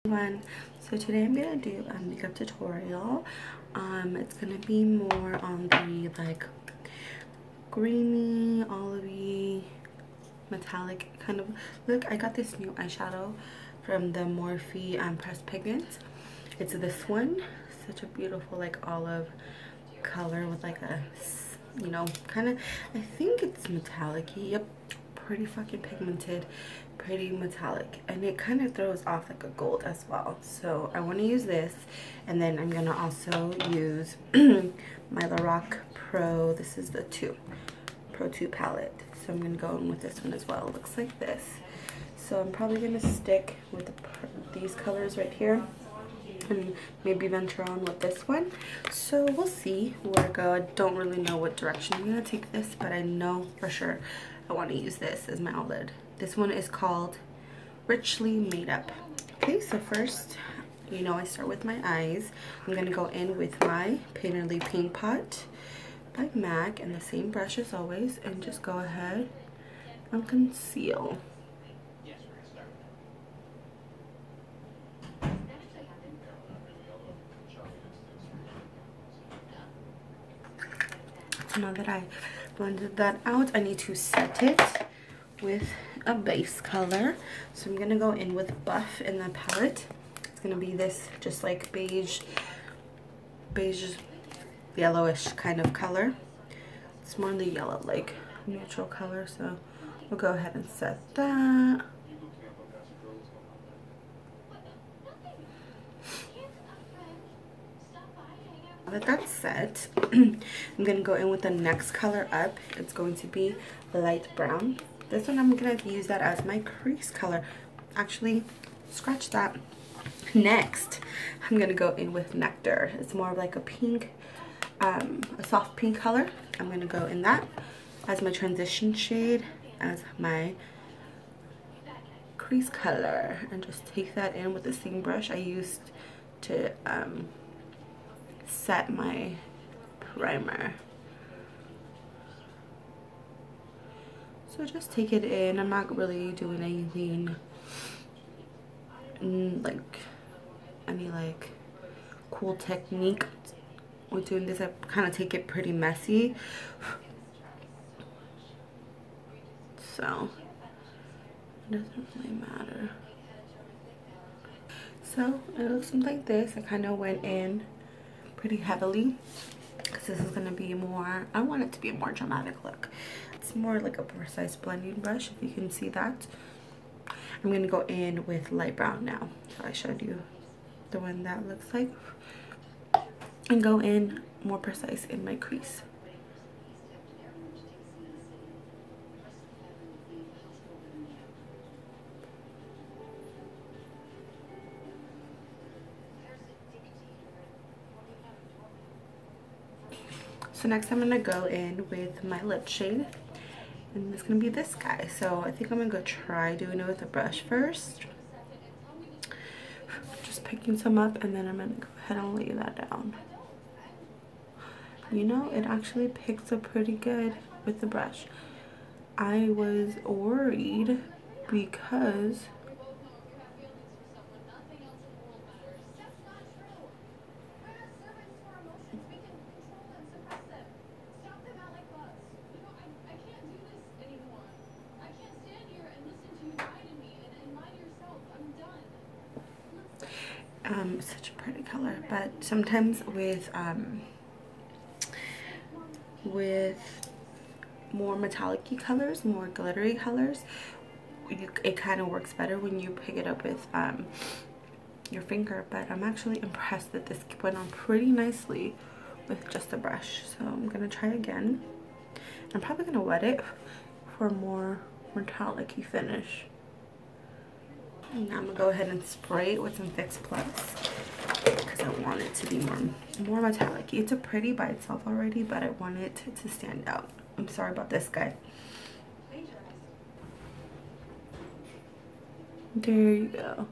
Everyone, so today I'm gonna do a makeup tutorial. It's gonna be more on the like greeny, olivey, metallic kind of look. I got this new eyeshadow from the Morphe pressed pigment. It's this one, such a beautiful like olive color with like a, you know, kind of, I think it's metallic-y. Yep, pretty fucking pigmented, pretty metallic, and it kind of throws off like a gold as well. So I want to use this, and then I'm gonna also use my Lorac Pro. This is the Pro 2 palette, so I'm gonna go in with this one as well. It looks like this. So I'm probably gonna stick with these colors right here and maybe venture on with this one. So we'll see where I go. I don't really know what direction I'm gonna take this, but I know for sure I want to use this as my outlet. This one is called Richly Made Up. Okay, so first, you know, I start with my eyes. I'm gonna go in with my Painterly Paint Pot by MAC and the same brush as always, and just go ahead and conceal. So now that I blended that out, I need to set it with a base color. So I'm gonna go in with Buff in the palette. It's gonna be this just like beige yellowish kind of color. It's more the yellow like neutral color, so we'll go ahead and set that. Now that that's set, I'm gonna go in with the next color up. It's going to be light brown. This one I'm gonna use that as my crease color. Actually, scratch that. Next, I'm gonna go in with Nectar. It's more of like a pink, a soft pink color. I'm gonna go in that as my transition shade, as my crease color, and just take that in with the same brush I used to set my primer. So just take it in. I'm not really doing anything like any like cool technique with doing this. I kind of take it pretty messy, so it doesn't really matter. So it looks something like this. I kind of went in pretty heavily because this is going to be more, I want it to be a more dramatic look. It's more like a precise blending brush, if you can see that. I'm going to go in with light brown now. So I showed you the one that looks like, and go in more precise in my crease. So next I'm going to go in with my lip shade, and it's going to be this guy. So I think I'm going to go try doing it with a brush first. Just picking some up, and then I'm going to go ahead and lay that down. You know, it actually picks up pretty good with the brush. I was worried because such a pretty color, but sometimes with more metallic-y colors, more glittery colors, it kind of works better when you pick it up with your finger. But I'm actually impressed that this went on pretty nicely with just a brush. So I'm gonna try again. I'm probably gonna wet it for a more metallic-y finish. Now I'm gonna go ahead and spray it with some Fix Plus because I want it to be more metallic. It's a pretty by itself already, but I want it to stand out. I'm sorry about this guy. There you go.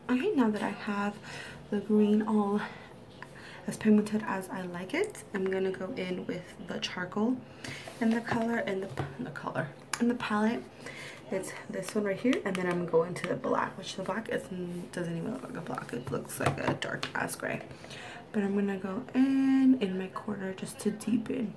Okay, now that I have the green all as pigmented as I like it, I'm gonna go in with the charcoal and the color and the palette. It's this one right here, and then I'm gonna go into the black, which the black doesn't even look like a black. It looks like a dark ass gray. But I'm gonna go in my corner just to deepen.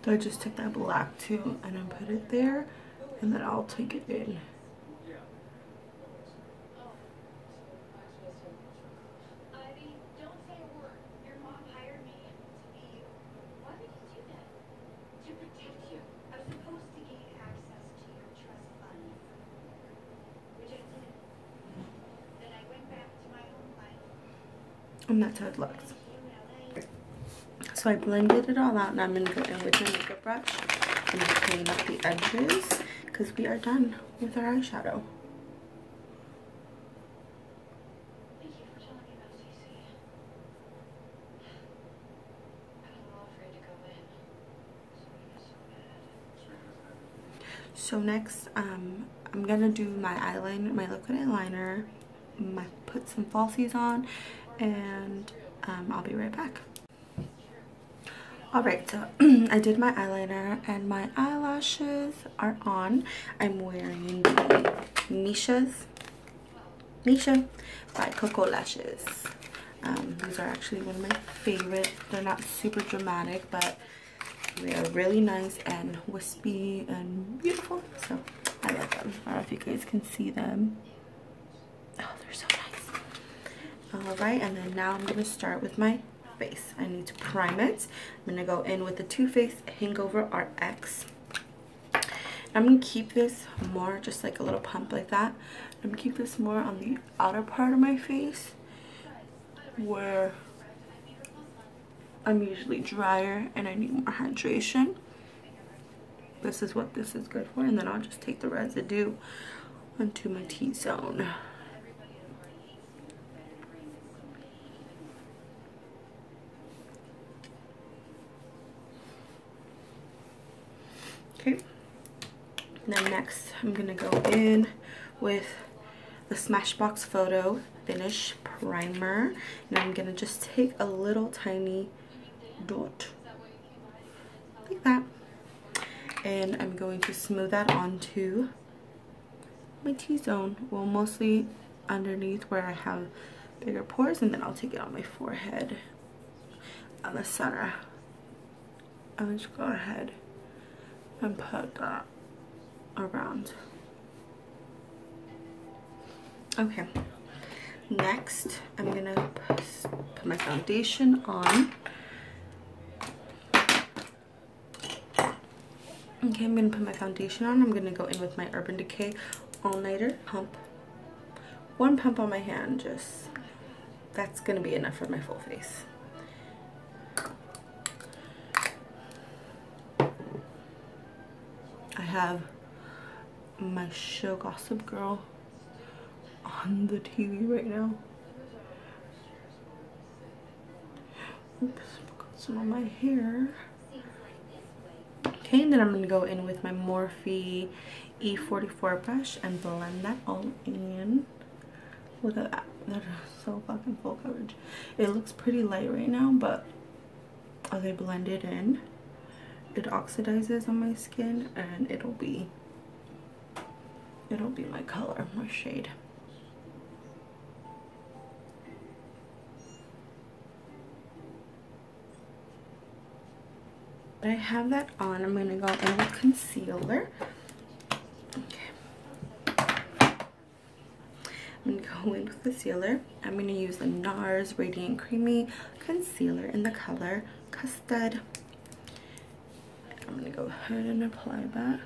So I just took that black too and I put it there, and then I'll take it in. And that's how it looks. So I blended it all out, and I'm going to go in with my makeup brush and clean up the edges because we are done with our eyeshadow. So next, I'm going to do my eyeliner, my liquid eyeliner, put some falsies on, and I'll be right back. Alright, so I did my eyeliner and my eyelashes are on. I'm wearing the Misha by Coco Lashes. These are actually one of my favorite. They're not super dramatic, but they are really nice and wispy and beautiful. So I love them. I don't know if you guys can see them. Oh, they're so nice. Alright, and then now I'm going to start with my face. I need to prime it. I'm going to go in with the Too Faced Hangover RX. I'm going to keep this more just like a little pump like that. I'm going to keep this more on the outer part of my face where I'm usually drier and I need more hydration. This is what this is good for, and then I'll just take the residue onto my T-zone. Okay, then next I'm gonna go in with the Smashbox Photo Finish Primer, and I'm gonna just take a little tiny dot like that, and I'm going to smooth that onto my T-zone, well, mostly underneath where I have bigger pores, and then I'll take it on my forehead on the center. I'm just go ahead and put that around. Okay, next I'm gonna put my foundation on. Okay, I'm gonna put my foundation on. I'm gonna go in with my Urban Decay All Nighter pump. One pump on my hand, just that's gonna be enough for my full face. I have my show Gossip Girl on the TV right now. Oops, got some on my hair. Okay, and then I'm going to go in with my Morphe E44 brush and blend that all in. Look at that. That is so fucking full coverage. It looks pretty light right now, but as I blend it in, it oxidizes on my skin, and it'll be my color, my shade. But I have that on. I'm going to go in with concealer. Okay. I'm going to go in with concealer. I'm going to use the NARS Radiant Creamy Concealer in the color Custard. I'm going to go ahead and apply that.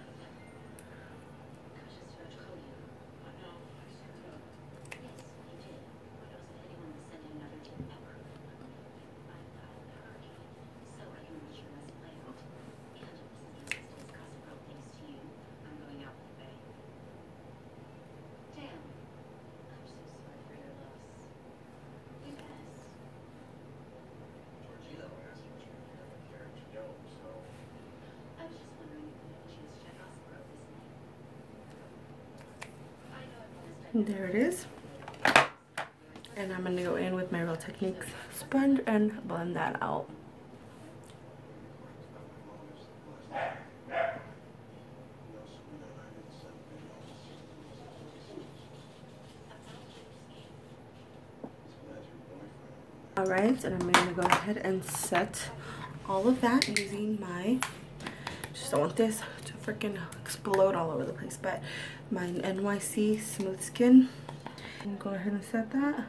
There it is. And I'm gonna go in with my Real Techniques sponge and blend that out. Alright, and I'm gonna go ahead and set all of that using my, just don't want this to freaking explode all over the place, but my NYC Smooth Skin. And go ahead and set that.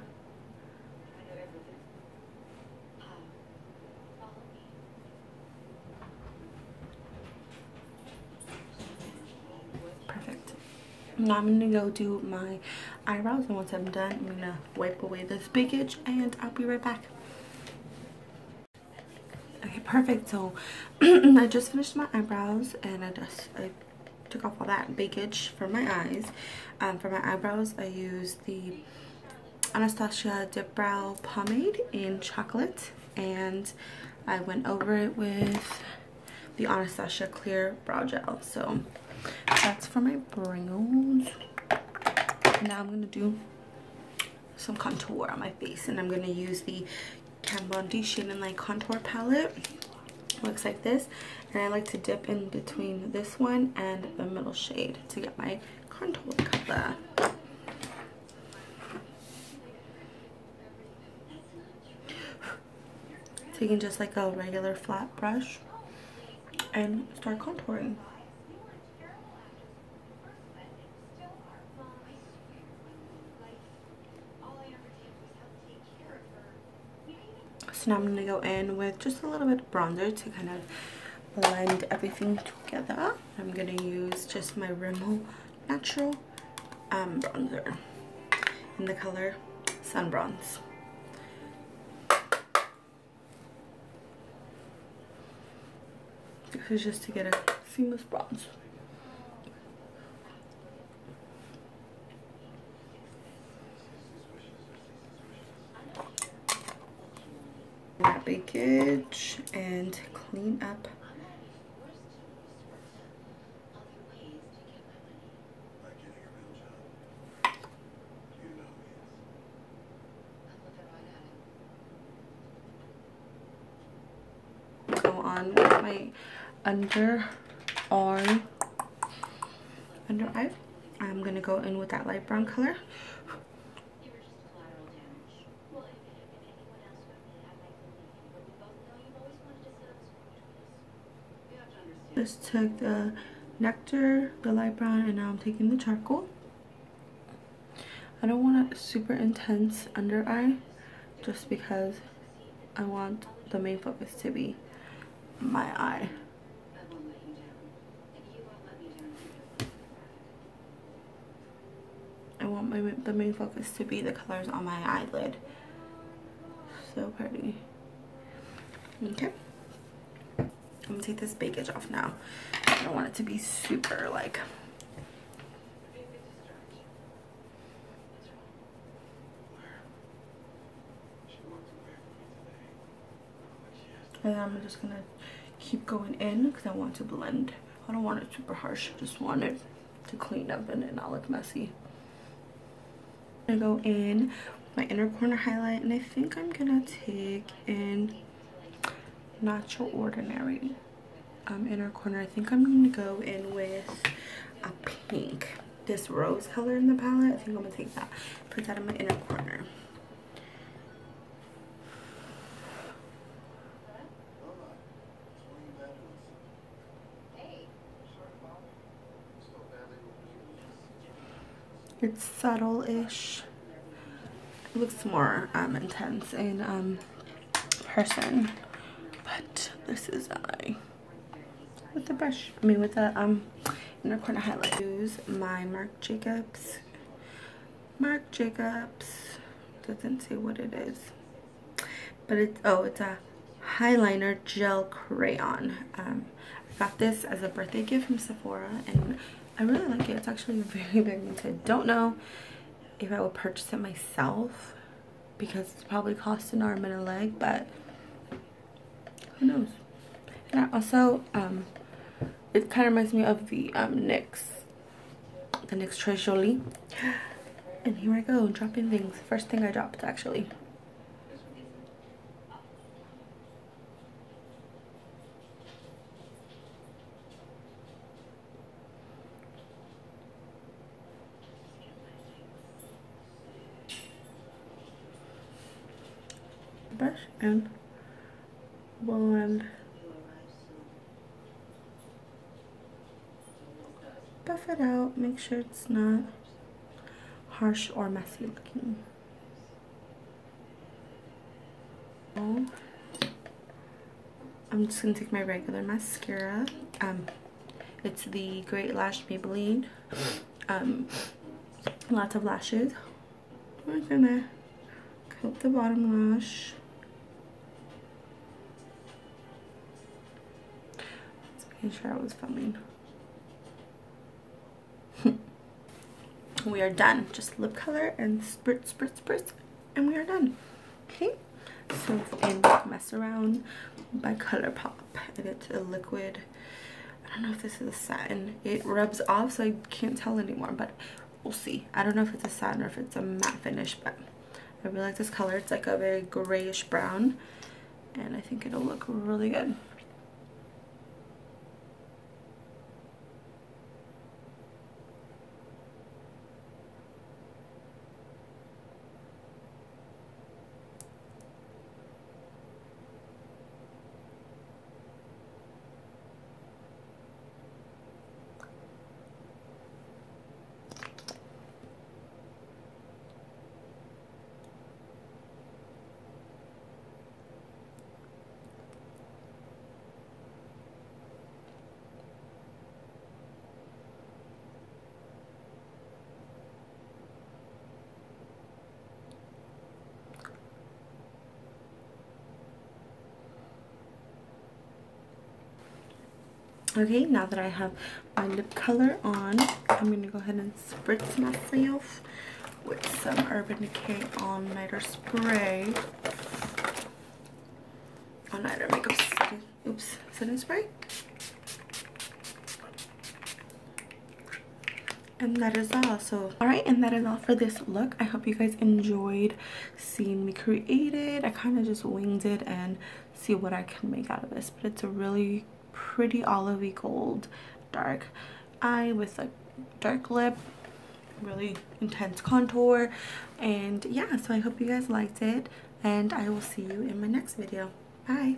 Perfect. Now I'm gonna go do my eyebrows, and once I'm done, I'm gonna wipe away this baggage and I'll be right back. Okay, perfect. So I just finished my eyebrows, and I took off all that baggage from my eyes. For my eyebrows, I used the Anastasia Dip Brow Pomade in chocolate, and I went over it with the Anastasia Clear Brow Gel. So that's for my brows. Now I'm going to do some contour on my face, and I'm going to use the Kat Von D Shade and Light Contour Palette. Looks like this, and I like to dip in between this one and the middle shade to get my contour color. Taking just like a regular flat brush and start contouring. So now I'm going to go in with just a little bit of bronzer to kind of blend everything together. I'm going to use just my Rimmel Natural bronzer in the color Sun Bronze. This is just to get a seamless bronze. That baggage and clean up. Go on with my under eye. I'm gonna go in with that light brown color. Just took the nectar, the light brown, and now I'm taking the charcoal. I don't want a super intense under eye, just because I want the main focus to be my eye. I want the main focus to be the colors on my eyelid. So pretty. Okay. I'm gonna take this baggage off now. I don't want it to be super like. And then I'm just gonna keep going in because I want to blend. I don't want it super harsh. I just want it to clean up and it not look messy. I'm gonna go in with my inner corner highlight, and I think I'm gonna take in Not Your Ordinary inner corner. I think I'm gonna go in with a pink, this rose color in the palette. I think I'm gonna take that, put that in my inner corner. It's subtle-ish. It looks more intense in person, but this is with the brush. I mean, with the inner corner highlight. Use my Marc Jacobs. Doesn't say what it is, but it's a highliner gel crayon. I got this as a birthday gift from Sephora, and I really like it. It's actually very pigmented. Don't know if I would purchase it myself because it's probably cost an arm and a leg, but who knows. And also it kind of reminds me of the NYX Très Jolie. And here I go, dropping things. First thing I dropped, actually. Brush and blend. Buff it out, make sure it's not harsh or messy looking. I'm just gonna take my regular mascara. It's the Great Lash Maybelline. Lots of lashes. We're gonna coat the bottom lash. Just making sure I was filming. We are done. Just lip color and spritz, spritz, spritz, and we are done. Okay, so in Mess Around by ColourPop, and it's a liquid. I don't know if this is a satin. It rubs off, so I can't tell anymore, but we'll see. I don't know if it's a satin or if it's a matte finish, but I really like this color. It's like a very grayish brown, and I think it'll look really good. Okay, now that I have my lip color on, I'm going to go ahead and spritz myself with some Urban Decay All Nighter Spray. All Nighter Makeup setting spray. And that is all. So, alright, and that is all for this look. I hope you guys enjoyed seeing me create it. I kind of just winged it and see what I can make out of this. But it's a really pretty olivey gold dark eye with a dark lip, really intense contour. And yeah, so I hope you guys liked it, and I will see you in my next video. Bye.